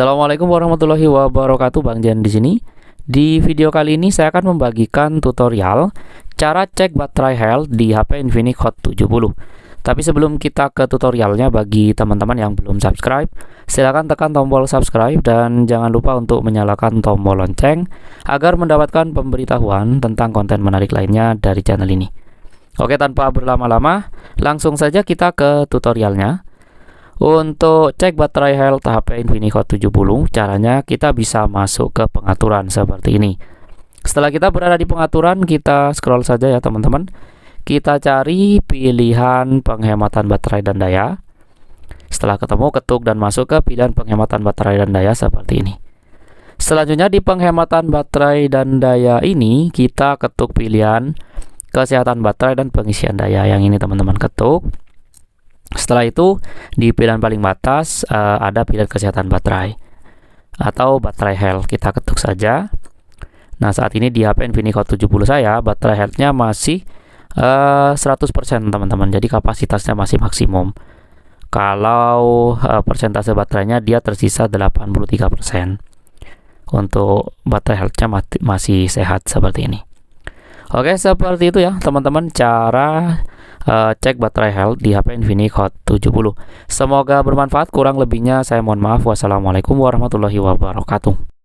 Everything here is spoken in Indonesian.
Assalamualaikum warahmatullahi wabarakatuh, Bang Jan di sini. Di video kali ini saya akan membagikan tutorial cara cek baterai health di HP Infinix Hot 70. Tapi sebelum kita ke tutorialnya, bagi teman-teman yang belum subscribe, silakan tekan tombol subscribe dan jangan lupa untuk menyalakan tombol lonceng agar mendapatkan pemberitahuan tentang konten menarik lainnya dari channel ini. Oke, tanpa berlama-lama, langsung saja kita ke tutorialnya. Untuk cek baterai health HP Infinix Hot 70, caranya kita bisa masuk ke pengaturan seperti ini. Setelah kita berada di pengaturan, kita scroll saja ya teman-teman. Kita cari pilihan penghematan baterai dan daya. Setelah ketemu, ketuk dan masuk ke pilihan penghematan baterai dan daya seperti ini. Selanjutnya di penghematan baterai dan daya ini, kita ketuk pilihan kesehatan baterai dan pengisian daya. Yang ini teman-teman ketuk. Setelah itu di pilihan paling atas ada pilihan kesehatan baterai atau baterai health, kita ketuk saja. Nah, saat ini di HP Infinix Hot 70 saya baterai health-nya masih 100% teman-teman, jadi kapasitasnya masih maksimum. Kalau persentase baterainya dia tersisa 83%. Untuk baterai health-nya masih sehat seperti ini. Oke, seperti itu ya teman-teman cara cek baterai health di HP Infinix Hot 70. Semoga bermanfaat, kurang lebihnya saya mohon maaf. Wassalamualaikum warahmatullahi wabarakatuh.